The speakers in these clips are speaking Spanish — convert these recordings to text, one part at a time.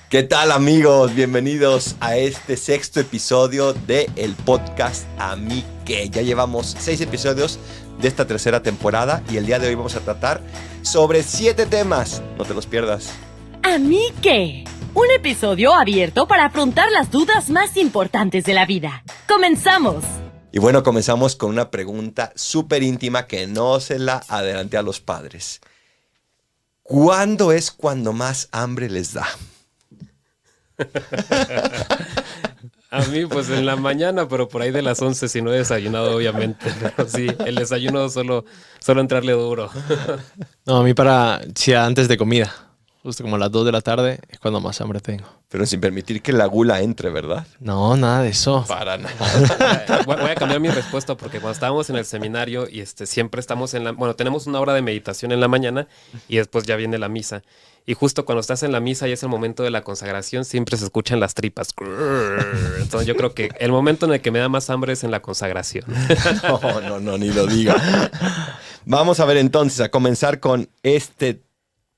¿Qué tal, amigos? Bienvenidos a este sexto episodio del podcast A mí qué. Ya llevamos 6 episodios de esta tercera temporada y el día de hoy vamos a tratar sobre 7 temas. No te los pierdas. ¿A mí qué? Un episodio abierto para afrontar las dudas más importantes de la vida. ¡Comenzamos! Y bueno, comenzamos con una pregunta súper íntima que no se la adelanté a los padres. ¿Cuándo es cuando más hambre les da? A mí, pues en la mañana, pero por ahí de las 11 si no he desayunado, obviamente. Pero sí, el desayuno solo entrarle duro. No, a mí sí, antes de comida. Justo como a las 2 de la tarde es cuando más hambre tengo. Pero sin permitir que la gula entre, ¿verdad? No, nada de eso. Para nada. Voy a cambiar mi respuesta porque cuando estábamos en el seminario y siempre estamos tenemos una hora de meditación en la mañana y después ya viene la misa. Y justo cuando estás en la misa y es el momento de la consagración, siempre se escuchan las tripas. Entonces yo creo que el momento en el que me da más hambre es en la consagración. No, ni lo diga. Vamos a ver entonces, a comenzar con este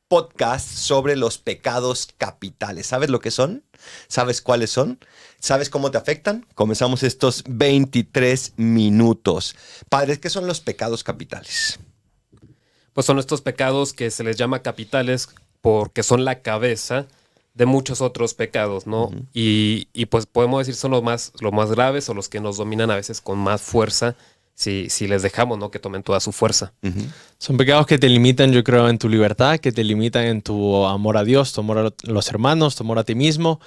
podcast sobre los pecados capitales. ¿Sabes lo que son? ¿Sabes cuáles son? ¿Sabes cómo te afectan? Comenzamos estos 23 minutos. Padres, ¿qué son los pecados capitales? Pues son estos pecados que se les llama capitales porque son la cabeza de muchos otros pecados, ¿no? Uh-huh. Y pues podemos decir son los más graves o los que nos dominan a veces con más fuerza si les dejamos, ¿no? Que tomen toda su fuerza. Uh-huh. Son pecados que te limitan, yo creo, en tu libertad, que te limitan en tu amor a Dios, tu amor a los hermanos, tu amor a ti mismo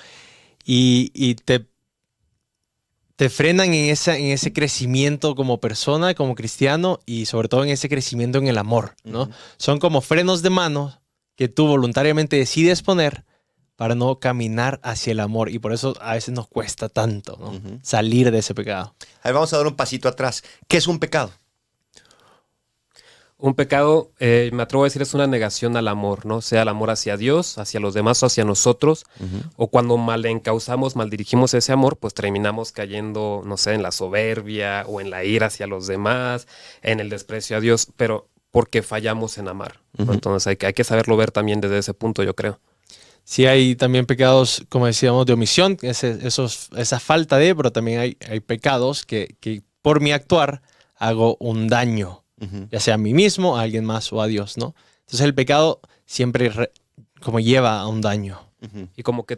y te frenan en ese crecimiento como persona, como cristiano y sobre todo en ese crecimiento en el amor, ¿no? Uh-huh. Son como frenos de mano que tú voluntariamente decides poner para no caminar hacia el amor. Y por eso a veces nos cuesta tanto, ¿no? Uh-huh. Salir de ese pecado. A ver, vamos a dar un pasito atrás. ¿Qué es un pecado? Un pecado, me atrevo a decir, es una negación al amor, ¿no? Sea el amor hacia Dios, hacia los demás o hacia nosotros. Uh-huh. O cuando mal dirigimos ese amor, pues terminamos cayendo, no sé, en la soberbia o en la ira hacia los demás, en el desprecio a Dios, pero porque fallamos en amar. Uh-huh. Entonces hay que saberlo ver también desde ese punto, yo creo. Sí, hay también pecados, como decíamos, de omisión, esa falta de, pero también hay pecados que por mi actuar hago un daño, uh-huh, ya sea a mí mismo, a alguien más o a Dios, ¿no? Entonces el pecado siempre como lleva a un daño. Uh-huh. Y como que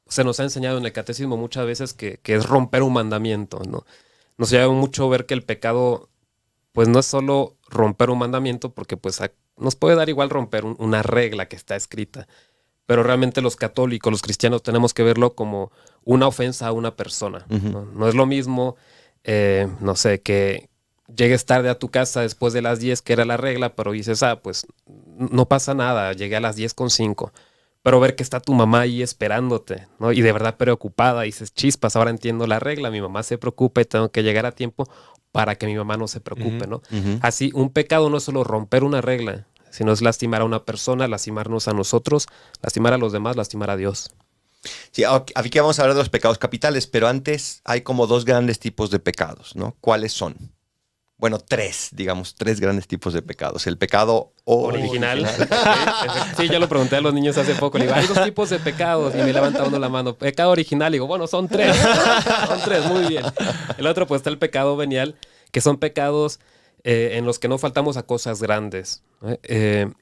se nos ha enseñado en el catecismo muchas veces que es romper un mandamiento, ¿no? Nos lleva mucho ver que el pecado, pues no es solo romper un mandamiento, porque pues nos puede dar igual romper una regla que está escrita. Pero realmente los católicos, los cristianos, tenemos que verlo como una ofensa a una persona. Uh-huh. No es lo mismo, no sé, que llegues tarde a tu casa después de las 10, que era la regla, pero dices, pues no pasa nada, llegué a las 10:05. Pero ver que está tu mamá ahí esperándote, ¿no? Y de verdad preocupada, y dices, chispas, ahora entiendo la regla, mi mamá se preocupa y tengo que llegar a tiempo para que mi mamá no se preocupe, uh-huh, ¿no? Uh-huh. Así, un pecado no es solo romper una regla, sino es lastimar a una persona, lastimarnos a nosotros, lastimar a los demás, lastimar a Dios. Sí, aquí vamos a hablar de los pecados capitales, pero antes hay como 2 grandes tipos de pecados, ¿no? ¿Cuáles son? Bueno, 3 grandes tipos de pecados. El pecado original. Sí, yo lo pregunté a los niños hace poco. Le digo, hay 2 tipos de pecados. Y me levanta uno la mano. Pecado original. Y digo, bueno, son 3. Son 3, muy bien. El otro, pues, está el pecado venial, que son pecados en los que no faltamos a cosas grandes.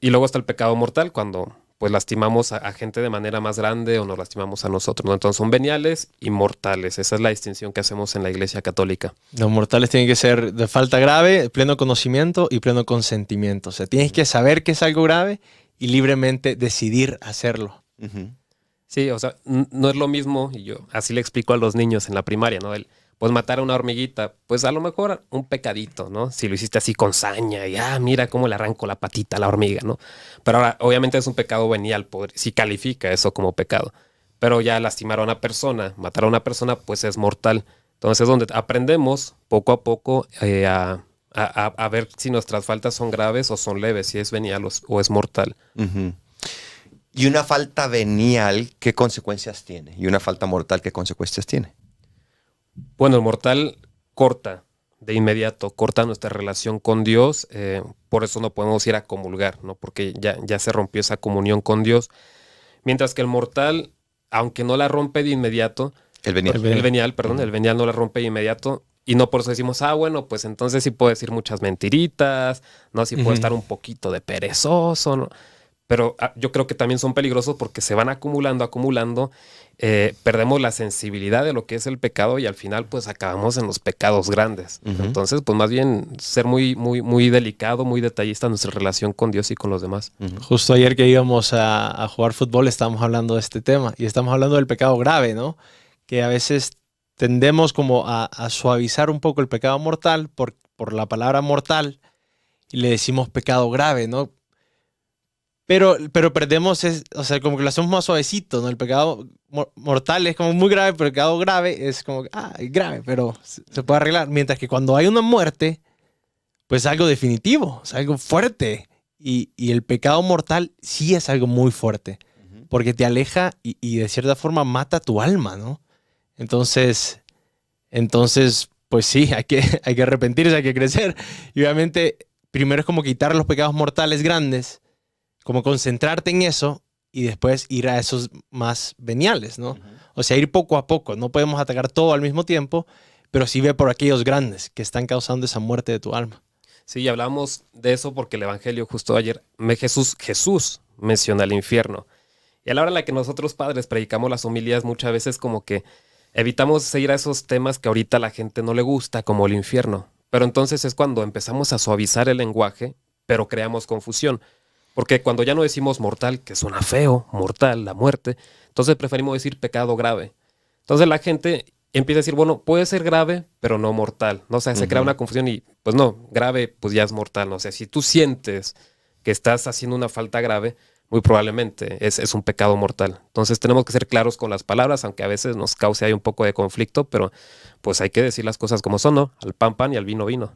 Y luego está el pecado mortal, cuando pues lastimamos a gente de manera más grande o nos lastimamos a nosotros, ¿no? Entonces son veniales y mortales. Esa es la distinción que hacemos en la Iglesia Católica. Los mortales tienen que ser de falta grave, pleno conocimiento y pleno consentimiento. O sea, tienes que saber que es algo grave y libremente decidir hacerlo. Uh-huh. Sí, o sea, no es lo mismo, y yo así le explico a los niños en la primaria, ¿no? Pues matar a una hormiguita, pues a lo mejor un pecadito, ¿no? Si lo hiciste así con saña y mira cómo le arranco la patita a la hormiga, ¿no? Pero ahora, obviamente es un pecado venial, si califica eso como pecado. Pero ya lastimar a una persona, matar a una persona, pues es mortal. Entonces es donde aprendemos poco a poco a ver si nuestras faltas son graves o son leves, si es venial o es mortal. Uh-huh. Y una falta venial, ¿qué consecuencias tiene? Y una falta mortal, ¿qué consecuencias tiene? Bueno, el mortal corta de inmediato, corta nuestra relación con Dios, por eso no podemos ir a comulgar, ¿no? Porque ya se rompió esa comunión con Dios. Mientras que el mortal, aunque no la rompe de inmediato, El venial. el venial no la rompe de inmediato. Y no por eso decimos, bueno, pues entonces sí puedo decir muchas mentiritas, no, sí puedo estar un poquito de perezoso, ¿no? Pero yo creo que también son peligrosos porque se van acumulando, perdemos la sensibilidad de lo que es el pecado y al final pues acabamos en los pecados grandes. Entonces, pues más bien ser muy, muy, muy delicado, muy detallista en nuestra relación con Dios y con los demás. Justo ayer que íbamos a jugar fútbol estábamos hablando de este tema y estamos hablando del pecado grave, ¿no? Que a veces tendemos como a suavizar un poco el pecado mortal por la palabra mortal y le decimos pecado grave, ¿no? Pero perdemos, o sea, como que lo hacemos más suavecito, ¿no? El pecado mortal es como muy grave, pero el pecado grave es como, es grave, pero se puede arreglar. Mientras que cuando hay una muerte, pues es algo definitivo, es algo fuerte. Y el pecado mortal sí es algo muy fuerte, porque te aleja y de cierta forma mata tu alma, ¿no? Entonces, pues sí, hay que arrepentirse, hay que crecer. Y obviamente, primero es como quitar los pecados mortales grandes, como concentrarte en eso y después ir a esos más veniales, ¿no? O sea, ir poco a poco. No podemos atacar todo al mismo tiempo, pero sí ve por aquellos grandes que están causando esa muerte de tu alma. Sí, y hablamos de eso porque el Evangelio justo ayer, Jesús menciona el infierno. Y a la hora en la que nosotros padres predicamos las homilías, muchas veces como que evitamos seguir a esos temas que ahorita a la gente no le gusta, como el infierno. Pero entonces es cuando empezamos a suavizar el lenguaje, pero creamos confusión. Porque cuando ya no decimos mortal, que suena feo, mortal, la muerte, entonces preferimos decir pecado grave. Entonces la gente empieza a decir, bueno, puede ser grave, pero no mortal, ¿no? O sea, se crea una confusión y, pues no, grave, pues ya es mortal, ¿no? O sea, si tú sientes que estás haciendo una falta grave, muy probablemente es un pecado mortal. Entonces tenemos que ser claros con las palabras, aunque a veces nos cause ahí un poco de conflicto, pero pues hay que decir las cosas como son, ¿no? Al pan, pan y al vino, vino.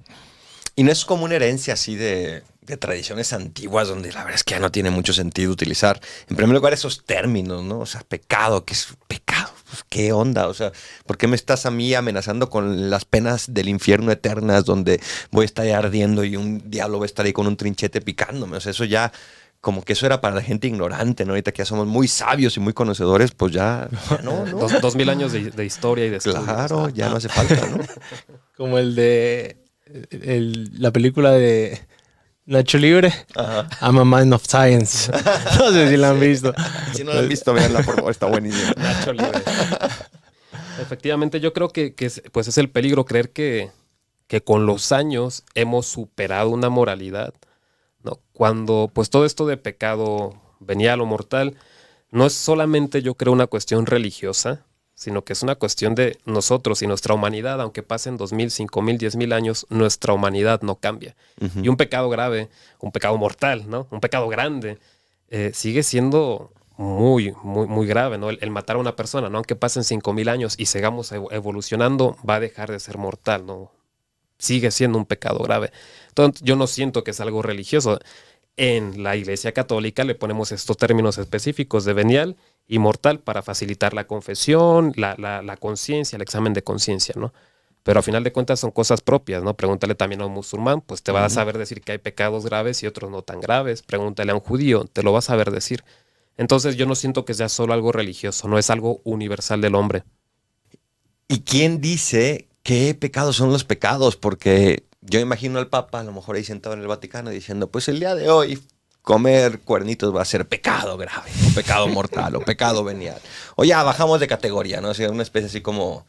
Y no es como una herencia así de tradiciones antiguas donde la verdad es que ya no tiene mucho sentido utilizar, en primer lugar, esos términos, ¿no? O sea, pecado, ¿qué es pecado? Pues, ¿qué onda? O sea, ¿por qué me estás a mí amenazando con las penas del infierno eternas donde voy a estar ardiendo y un diablo va a estar ahí con un trinchete picándome? O sea, eso ya, como que eso era para la gente ignorante, ¿no? Ahorita que ya somos muy sabios y muy conocedores, pues ya no. 2000 años de historia y de estudios. Claro, ya no hace falta, ¿no? Como el de la película de Nacho Libre, I'm a Man of Science. No sé si la han visto. Si no la han visto, véanla, por favor, está buenísimo. Nacho Libre. Efectivamente, yo creo que pues es el peligro creer que con los años hemos superado una moralidad, ¿no? Cuando pues todo esto de pecado venial o mortal no es solamente, yo creo, una cuestión religiosa, sino que es una cuestión de nosotros y nuestra humanidad. Aunque pasen 2000, 5000, 10,000 años, nuestra humanidad no cambia. Y un pecado grave, un pecado mortal, ¿no? Un pecado grande, sigue siendo muy, muy, muy grave, ¿no? El matar a una persona, ¿no? Aunque pasen 5000 años y sigamos evolucionando, va a dejar de ser mortal, ¿no? Sigue siendo un pecado grave. Entonces, yo no siento que es algo religioso. En la Iglesia Católica le ponemos estos términos específicos de venial y mortal para facilitar la confesión, la conciencia, el examen de conciencia, ¿no? Pero a final de cuentas son cosas propias, ¿no? Pregúntale también a un musulmán, pues te va a saber decir que hay pecados graves y otros no tan graves. Pregúntale a un judío, te lo va a saber decir. Entonces yo no siento que sea solo algo religioso, no es algo universal del hombre. ¿Y quién dice qué pecados son los pecados? Porque yo imagino al Papa, a lo mejor ahí sentado en el Vaticano, diciendo, pues el día de hoy comer cuernitos va a ser pecado grave, o pecado mortal, o pecado venial. O ya bajamos de categoría, ¿no? O sea, una especie así como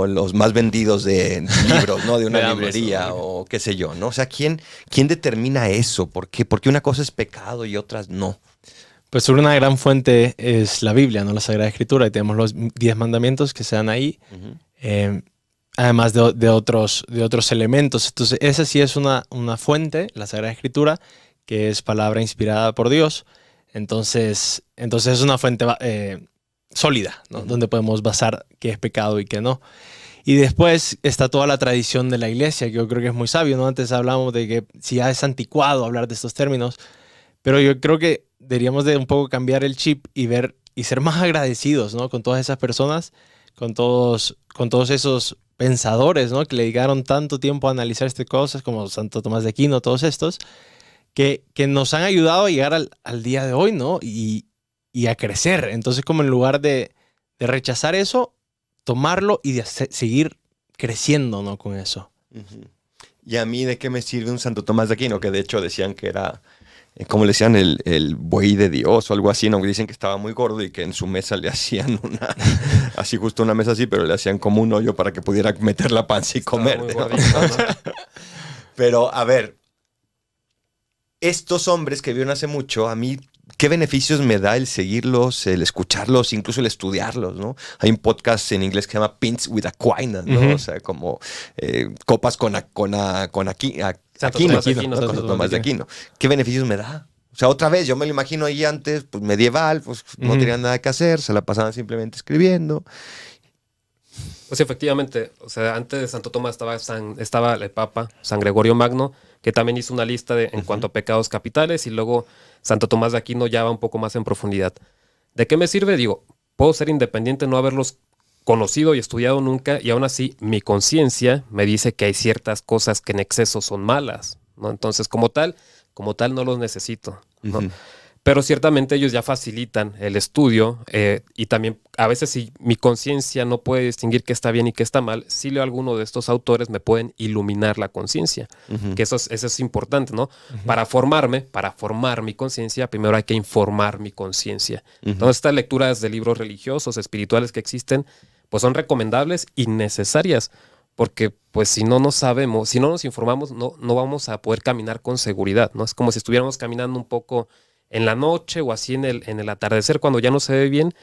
los más vendidos de libros, ¿no? De una librería o qué sé yo, ¿no? O sea, ¿quién determina eso? ¿Por qué? Porque una cosa es pecado y otras no. Pues una gran fuente es la Biblia, ¿no? La Sagrada Escritura. Y tenemos los 10 mandamientos que se dan ahí. Además de otros elementos. Entonces, esa sí es una fuente, la Sagrada Escritura, que es palabra inspirada por Dios. Entonces es una fuente sólida, ¿no? Donde podemos basar qué es pecado y qué no. Y después está toda la tradición de la iglesia, que yo creo que es muy sabio, ¿no? Antes hablamos de que si ya es anticuado hablar de estos términos, pero yo creo que deberíamos de un poco cambiar el chip y ver y ser más agradecidos, ¿no? Con todas esas personas, con todos esos pensadores, ¿no? Que le dedicaron tanto tiempo a analizar estas cosas, como Santo Tomás de Aquino, todos estos, que nos han ayudado a llegar al día de hoy, ¿no? Y y a crecer. Entonces, como en lugar de rechazar eso, tomarlo y de seguir creciendo, ¿no? Con eso. Ujú. ¿Y a mí de qué me sirve un Santo Tomás de Aquino? Que de hecho decían que era, ¿cómo le decían? El buey de Dios o algo así, ¿no? Dicen que estaba muy gordo y que en su mesa le hacían así justo una mesa así, pero le hacían como un hoyo para que pudiera meter la panza y Estaba comer. muy ¿no? gordito, ¿no? Pero, a ver, estos hombres que vieron hace mucho, a mí, ¿qué beneficios me da el seguirlos, el escucharlos, incluso el estudiarlos, ¿no? Hay un podcast en inglés que se llama Pints with Aquinas, ¿no? Ujú. O sea, como copas con Aquino, Santo Aquino, Tomás de ¿no? Aquino, Con Santo Tomás de Aquino. ¿Qué beneficios me da? O sea, otra vez, yo me lo imagino ahí antes, pues medieval, pues no Ujú. tenían nada que hacer, se la pasaban simplemente escribiendo. Pues sí, efectivamente, o sea, antes de Santo Tomás estaba el Papa, San Gregorio Magno, que también hizo una lista en cuanto a pecados capitales, y luego Santo Tomás de Aquino ya va un poco más en profundidad. ¿De qué me sirve? Digo, puedo ser independiente, no haberlos conocido y estudiado nunca, y aún así mi conciencia me dice que hay ciertas cosas que en exceso son malas, ¿no? Entonces, como tal no los necesito, ¿no? Ujú. Pero ciertamente ellos ya facilitan el estudio, y también a veces si mi conciencia no puede distinguir qué está bien y qué está mal, si leo alguno de estos autores me pueden iluminar la conciencia, Ujú. que eso es importante, ¿no? Para formar mi conciencia, primero hay que informar mi conciencia. Ujú. Entonces estas lecturas de libros religiosos, espirituales que existen, pues son recomendables y necesarias, porque pues si no nos sabemos, si no nos informamos, no vamos a poder caminar con seguridad, ¿no? Es como si estuviéramos caminando un poco en la noche o así en el atardecer, cuando ya no se ve bien,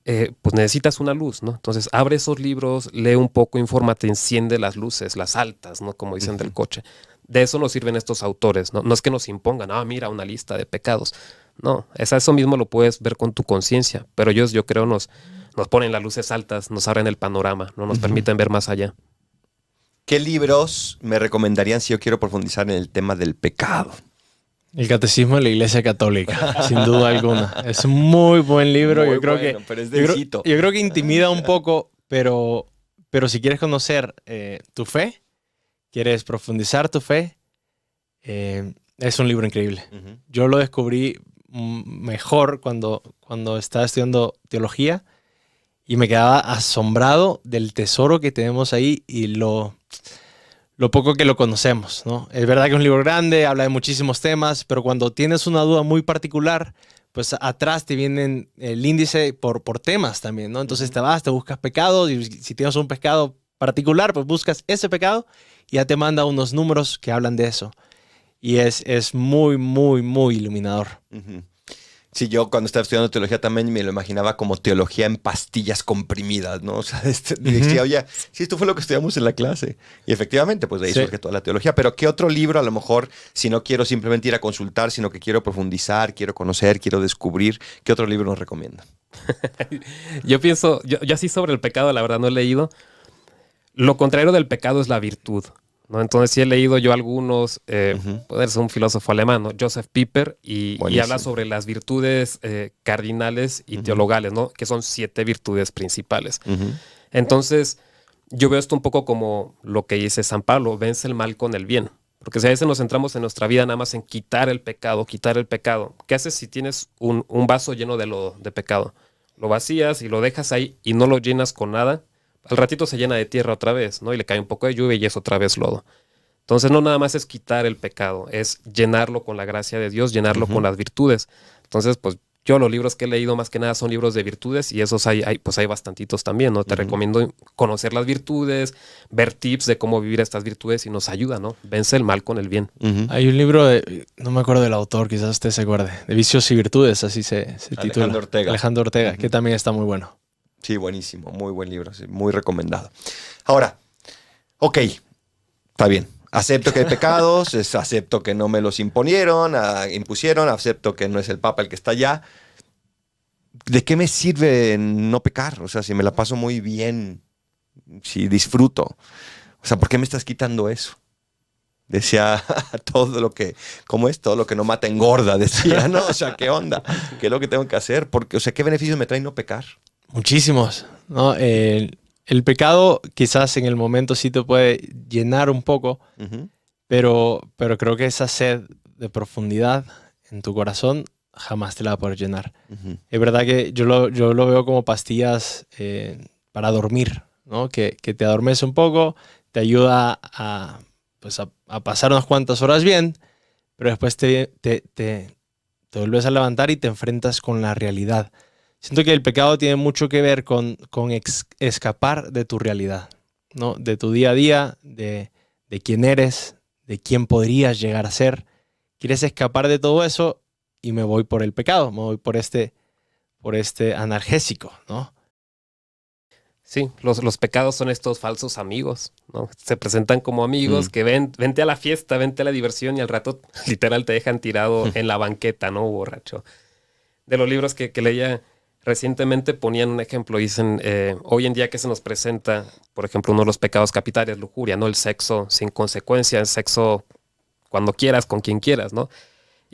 pues necesitas una luz, ¿no? Entonces abre esos libros, lee un poco, infórmate, enciende las luces, las altas, ¿no? Como dicen del coche. De eso nos sirven estos autores, ¿no? No es que nos impongan, mira, una lista de pecados. No, eso mismo lo puedes ver con tu conciencia, pero ellos, yo creo, nos ponen las luces altas, nos abren el panorama, no nos permiten ver más allá. ¿Qué libros me recomendarían si yo quiero profundizar en el tema del pecado? El Catecismo de la Iglesia Católica, sin duda alguna. Es un muy buen libro. Muy Yo creo bueno, que, pero es yo creo, densito. yo creo que intimida un poco, pero si quieres conocer tu fe, quieres profundizar tu fe, es un libro increíble. Ujú. Yo lo descubrí mejor cuando estaba estudiando teología y me quedaba asombrado del tesoro que tenemos ahí y lo poco que lo conocemos, ¿no? Es verdad que es un libro grande, habla de muchísimos temas, pero cuando tienes una duda muy particular, pues atrás te vienen el índice por temas también, ¿no? Entonces te vas, te buscas pecados y si tienes un pecado particular, pues buscas ese pecado y ya te manda unos números que hablan de eso. Y es muy, muy, muy iluminador. Ujú. Sí, yo cuando estaba estudiando teología también me lo imaginaba como teología en pastillas comprimidas, ¿no? O sea, decía, oye, sí, esto fue lo que estudiamos en la clase. Y efectivamente, pues de ahí Sí. surge toda la teología. Pero ¿qué otro libro a lo mejor, si no quiero simplemente ir a consultar, sino que quiero profundizar, quiero conocer, quiero descubrir, qué otro libro nos recomiendan? Yo pienso, yo así sobre el pecado, la verdad no he leído. Lo contrario del pecado es la virtud, ¿no? Entonces sí he leído yo algunos, Ujú. puede ser un filósofo alemán, ¿no? Joseph Pieper, y Buenísimo. habla sobre las virtudes cardinales y Ujú. teologales, ¿no? Que son 7 virtudes principales. Ujú. Entonces yo veo esto un poco como lo que dice San Pablo, vence el mal con el bien. Porque si a veces nos centramos en nuestra vida nada más en quitar el pecado, ¿qué haces si tienes un vaso lleno de pecado? Lo vacías y lo dejas ahí y no lo llenas con nada. Al ratito se llena de tierra otra vez, ¿no? Y le cae un poco de lluvia y es otra vez lodo. Entonces no nada más es quitar el pecado, es llenarlo con la gracia de Dios, llenarlo Ujú. con las virtudes. Entonces, pues yo los libros que he leído más que nada son libros de virtudes y esos hay bastantitos también, ¿no? Te Ujú. recomiendo conocer las virtudes, ver tips de cómo vivir estas virtudes y nos ayuda, ¿no? Vence el mal con el bien. Ujú. Hay un libro no me acuerdo del autor, quizás usted se acuerde, de Vicios y Virtudes, así se titula. Alejandro Ortega. Alejandro Ortega, Ujú. que también está muy bueno. Sí, buenísimo, muy buen libro, sí, muy recomendado. Ahora, ok, está bien. Acepto que hay pecados, acepto que no me los impusieron, acepto que no es el Papa el que está allá. ¿De qué me sirve no pecar? O sea, si me la paso muy bien, si disfruto. O sea, ¿por qué me estás quitando eso? Decía todo lo que, ¿cómo es? Todo lo que no mata engorda, decía, ¿no? O sea, ¿qué onda? ¿Qué es lo que tengo que hacer? Porque, o sea, ¿qué beneficios me trae no pecar? Muchísimos, ¿no? El pecado quizás en el momento sí te puede llenar un poco, Ujú. pero creo que esa sed de profundidad en tu corazón jamás te la va a poder llenar. Ujú. Es verdad que yo lo veo como pastillas para dormir, ¿no? Que te adormece un poco, te ayuda pues a pasar unas cuantas horas bien, pero después te vuelves a levantar y te enfrentas con la realidad. Siento que el pecado tiene mucho que ver con escapar de tu realidad, ¿no? De tu día a día, de quién eres, de quién podrías llegar a ser. Quieres escapar de todo eso y me voy por el pecado, me voy por este analgésico, ¿no? Sí, los pecados son estos falsos amigos, ¿no? Se presentan como amigos que vente a la fiesta, vente a la diversión y al rato literal te dejan tirado en la banqueta, ¿no? Borracho. De los libros que leía recientemente ponían un ejemplo, dicen, hoy en día que se nos presenta, por ejemplo, uno de los pecados capitales, lujuria, ¿no? El sexo sin consecuencia, el sexo cuando quieras, con quien quieras, ¿no?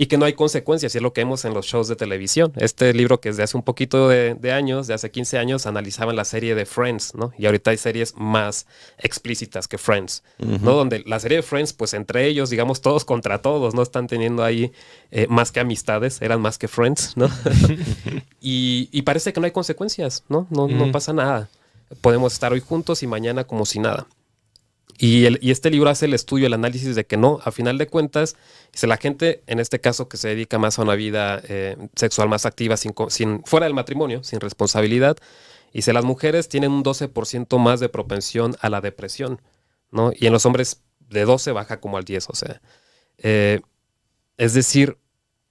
Y que no hay consecuencias, y es lo que vemos en los shows de televisión. Este libro que desde hace un poquito de años, de hace 15 años, analizaban la serie de Friends, ¿no? Y ahorita hay series más explícitas que Friends, ¿no? Donde la serie de Friends, pues entre ellos, digamos, todos contra todos, ¿no? Están teniendo ahí más que amistades, eran más que Friends, ¿no? y parece que no hay consecuencias, ¿no? No pasa nada. Podemos estar hoy juntos y mañana como si nada. Y este libro hace el estudio, el análisis de que no, a final de cuentas, la gente, en este caso, que se dedica más a una vida sexual más activa, fuera del matrimonio, sin responsabilidad, las mujeres tienen un 12% más de propensión a la depresión, ¿no? Y en los hombres de 12 baja como al 10, o sea. Es decir,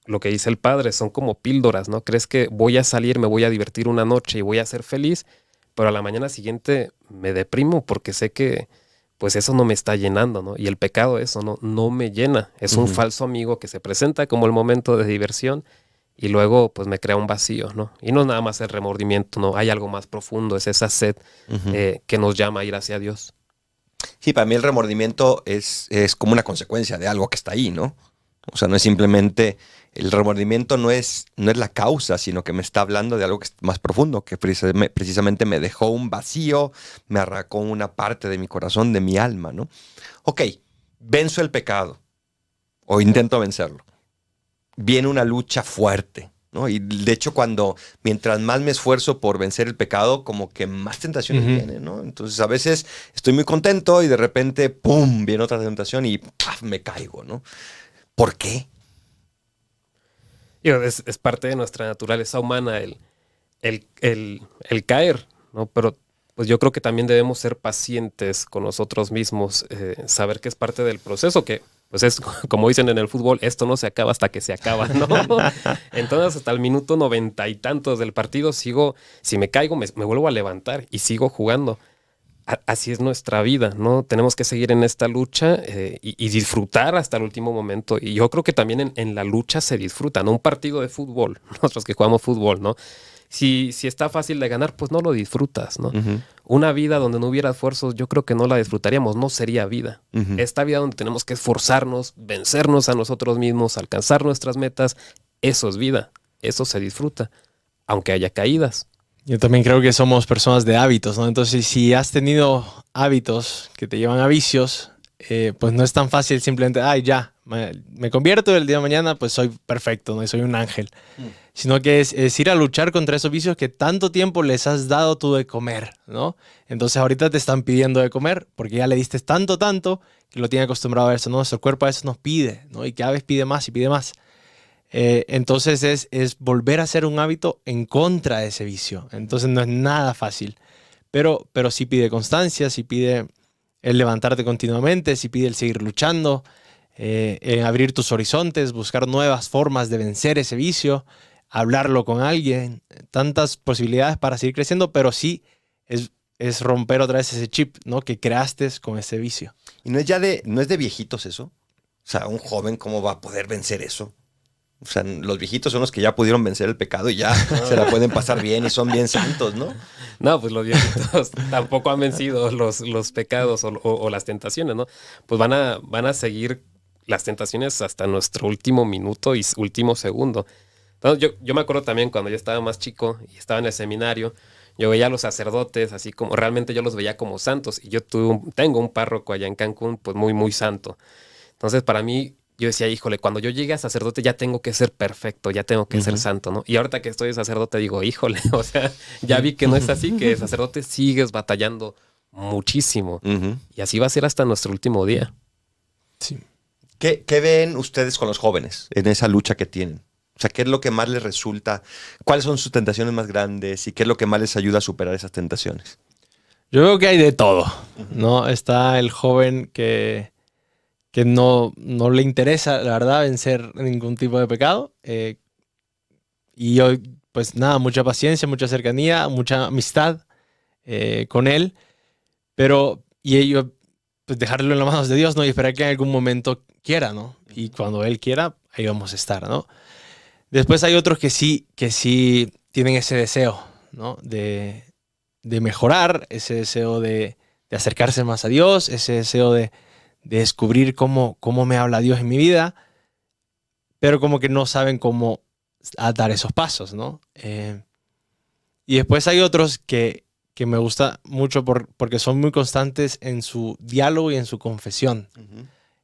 lo que dice el padre, son como píldoras, ¿no? Crees que voy a salir, me voy a divertir una noche y voy a ser feliz, pero a la mañana siguiente me deprimo porque sé que pues eso no me está llenando, ¿no? Y el pecado eso no me llena. Es un falso amigo que se presenta como el momento de diversión y luego pues me crea un vacío, ¿no? Y no es nada más el remordimiento, ¿no? Hay algo más profundo, es esa sed que nos llama a ir hacia Dios. Sí, para mí el remordimiento es como una consecuencia de algo que está ahí, ¿no? O sea, no es simplemente, el remordimiento no es la causa, sino que me está hablando de algo que es más profundo, que precisamente me dejó un vacío, me arrancó una parte de mi corazón, de mi alma, ¿no? Ok, venzo el pecado o intento vencerlo. Viene una lucha fuerte, ¿no? Y de hecho mientras más me esfuerzo por vencer el pecado, como que más tentaciones vienen, ¿no? Entonces a veces estoy muy contento y de repente, ¡pum!, viene otra tentación y ¡paf!, me caigo, ¿no? ¿Por qué? Es parte de nuestra naturaleza humana el caer, ¿no? Pero pues yo creo que también debemos ser pacientes con nosotros mismos, saber que es parte del proceso, que pues es como dicen en el fútbol, esto no se acaba hasta que se acaba, ¿no? Entonces hasta el minuto 90 y tantos del partido sigo, si me caigo me vuelvo a levantar y sigo jugando. Así es nuestra vida, ¿no? Tenemos que seguir en esta lucha y disfrutar hasta el último momento. Y yo creo que también en la lucha se disfruta, ¿no? Un partido de fútbol, nosotros que jugamos fútbol, ¿no? Si está fácil de ganar, pues no lo disfrutas, ¿no? Una vida donde no hubiera esfuerzos, yo creo que no la disfrutaríamos, no sería vida. Esta vida donde tenemos que esforzarnos, vencernos a nosotros mismos, alcanzar nuestras metas, eso es vida, eso se disfruta, aunque haya caídas. Yo también creo que somos personas de hábitos, ¿no? Entonces, si has tenido hábitos que te llevan a vicios, pues no es tan fácil simplemente, ya, me convierto el día de mañana, pues soy perfecto, ¿no? Y soy un ángel. Sino que es ir a luchar contra esos vicios que tanto tiempo les has dado tú de comer, ¿no? Entonces ahorita te están pidiendo de comer porque ya le diste tanto que lo tiene acostumbrado a eso, ¿no? Nuestro cuerpo a veces nos pide, ¿no? Y cada vez pide más y pide más. Entonces es volver a hacer un hábito en contra de ese vicio. Entonces no es nada fácil, pero sí pide constancia, sí pide el levantarte continuamente, sí pide el seguir luchando, en abrir tus horizontes, buscar nuevas formas de vencer ese vicio, hablarlo con alguien, tantas posibilidades para seguir creciendo, pero sí es romper otra vez ese chip, ¿no?, que creaste con ese vicio. ¿Y no es de viejitos eso? O sea, un joven, ¿cómo va a poder vencer eso? O sea, los viejitos son los que ya pudieron vencer el pecado y ya se la pueden pasar bien y son bien santos, ¿no? No, pues los viejitos tampoco han vencido los pecados o las tentaciones, ¿no? Pues van a seguir las tentaciones hasta nuestro último minuto y último segundo. Entonces yo me acuerdo también cuando yo estaba más chico y estaba en el seminario, yo veía a los sacerdotes así como, realmente yo los veía como santos y yo tengo un párroco allá en Cancún, pues muy, muy santo. Entonces para mí, yo decía, híjole, cuando yo llegue a sacerdote ya tengo que ser perfecto, ya tengo que ser santo, ¿no? Y ahorita que estoy de sacerdote digo, híjole, o sea, ya vi que no es así, que de sacerdote sigues batallando muchísimo. Y así va a ser hasta nuestro último día. Sí. ¿Qué ven ustedes con los jóvenes en esa lucha que tienen? O sea, ¿qué es lo que más les resulta? ¿Cuáles son sus tentaciones más grandes? ¿Y qué es lo que más les ayuda a superar esas tentaciones? Yo creo que hay de todo, ¿no? Está el joven que no le interesa, la verdad, vencer ningún tipo de pecado. Y hoy, pues nada, mucha paciencia, mucha cercanía, mucha amistad con él. Y ello, pues dejarlo en las manos de Dios, ¿no? Y esperar que en algún momento quiera, ¿no? Y cuando Él quiera, ahí vamos a estar, ¿no? Después hay otros que sí tienen ese deseo, ¿no? De mejorar, ese deseo de acercarse más a Dios, ese deseo de descubrir cómo me habla Dios en mi vida, pero como que no saben cómo dar esos pasos, ¿no? Y después hay otros que me gusta mucho porque son muy constantes en su diálogo y en su confesión.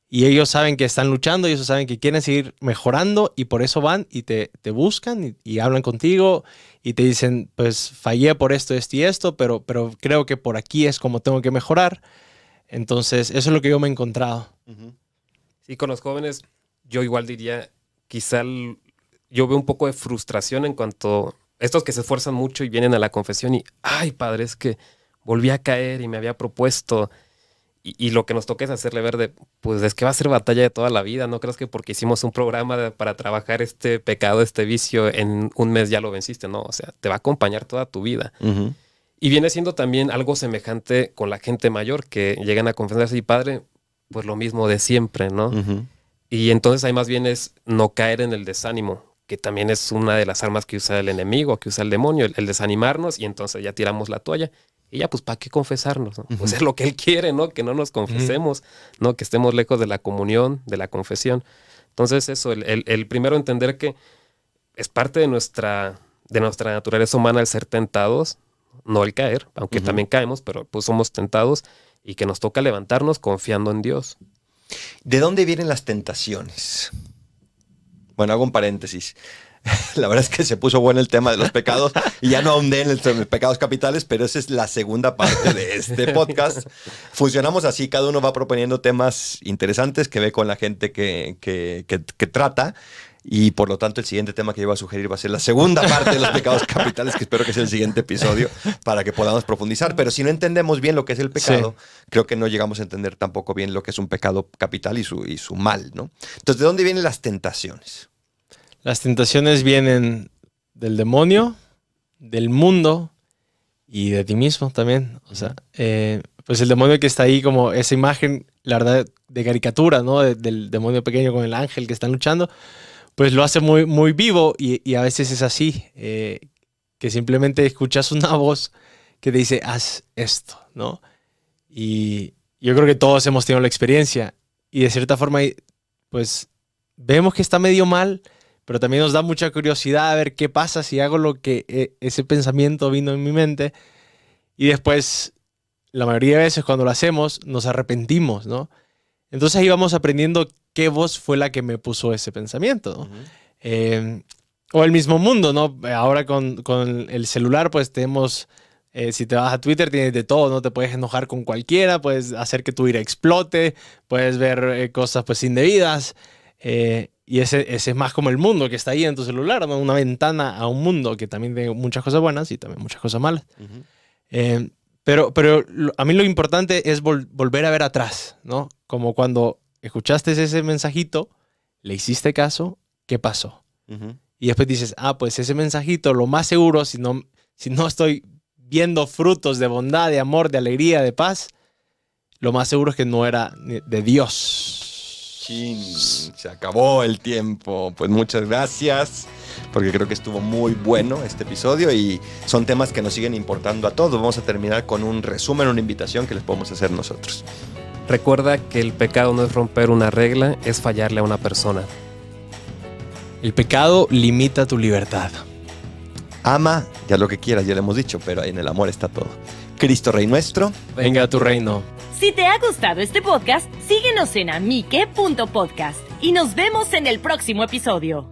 Y ellos saben que están luchando, y ellos saben que quieren seguir mejorando, y por eso van y te buscan y hablan contigo y te dicen, pues fallé por esto y esto, pero creo que por aquí es como tengo que mejorar. Entonces, eso es lo que yo me he encontrado. Sí, con los jóvenes, yo igual diría, quizá yo veo un poco de frustración en cuanto estos que se esfuerzan mucho y vienen a la confesión y, ay, padre, es que volví a caer y me había propuesto. Y lo que nos toca es hacerle ver pues es que va a ser batalla de toda la vida. No creas que porque hicimos un programa para trabajar este pecado, este vicio, en un mes ya lo venciste. No, o sea, te va a acompañar toda tu vida. Y viene siendo también algo semejante con la gente mayor que llegan a confesarse y padre, pues lo mismo de siempre, ¿no? Y entonces ahí más bien es no caer en el desánimo, que también es una de las armas que usa el enemigo, que usa el demonio, el desanimarnos, y entonces ya tiramos la toalla. Y ya, pues, ¿para qué confesarnos? ¿No? Pues es lo que Él quiere, ¿no? Que no nos confesemos, ¿no? Que estemos lejos de la comunión, de la confesión. Entonces, eso, el primero entender que es parte de nuestra naturaleza humana el ser tentados, no el caer, aunque también caemos, pero pues somos tentados y que nos toca levantarnos confiando en Dios. ¿De dónde vienen las tentaciones? Bueno, hago un paréntesis. La verdad es que se puso bueno el tema de los pecados y ya no ahondé en los pecados capitales, pero esa es la segunda parte de este podcast. Funcionamos así, cada uno va proponiendo temas interesantes que ve con la gente que trata, y por lo tanto el siguiente tema que yo voy a sugerir va a ser la segunda parte de los pecados capitales, que espero que sea el siguiente episodio para que podamos profundizar. Pero si no entendemos bien lo que es el pecado, creo que no llegamos a entender tampoco bien lo que es un pecado capital y su mal, ¿no? Entonces, ¿de dónde vienen las tentaciones? Las tentaciones vienen del demonio, del mundo y de ti mismo también. O sea, pues el demonio que está ahí como esa imagen, la verdad, de caricatura, ¿no? Del demonio pequeño con el ángel que están luchando, pues lo hace muy, muy vivo y a veces es así, que simplemente escuchas una voz que te dice, haz esto, ¿no? Y yo creo que todos hemos tenido la experiencia y de cierta forma, pues vemos que está medio mal, pero también nos da mucha curiosidad a ver qué pasa si hago lo que ese pensamiento vino en mi mente. Y después, la mayoría de veces cuando lo hacemos, nos arrepentimos, ¿no? Entonces ahí vamos aprendiendo qué voz fue la que me puso ese pensamiento, ¿no? O el mismo mundo, ¿no? Ahora con el celular, pues tenemos, si te vas a Twitter, tienes de todo, ¿no? Te puedes enojar con cualquiera, puedes hacer que tu ira explote, puedes ver cosas pues indebidas. Y ese es más como el mundo que está ahí en tu celular, ¿no? Una ventana a un mundo que también tiene muchas cosas buenas y también muchas cosas malas. Pero a mí lo importante es volver a ver atrás, ¿no? Como cuando escuchaste ese mensajito, le hiciste caso, ¿qué pasó? Y después dices, pues ese mensajito, lo más seguro, si no estoy viendo frutos de bondad, de amor, de alegría, de paz, lo más seguro es que no era de Dios. Se acabó el tiempo. Pues muchas gracias, porque creo que estuvo muy bueno este episodio y son temas que nos siguen importando a todos. Vamos a terminar con un resumen, una invitación que les podemos hacer nosotros. Recuerda que el pecado no es romper una regla, es fallarle a una persona. El pecado limita tu libertad. Ama ya lo que quieras, ya lo hemos dicho, pero en el amor está todo. Cristo Rey nuestro, venga a tu reino. Si te ha gustado este podcast, síguenos en amique.podcast y nos vemos en el próximo episodio.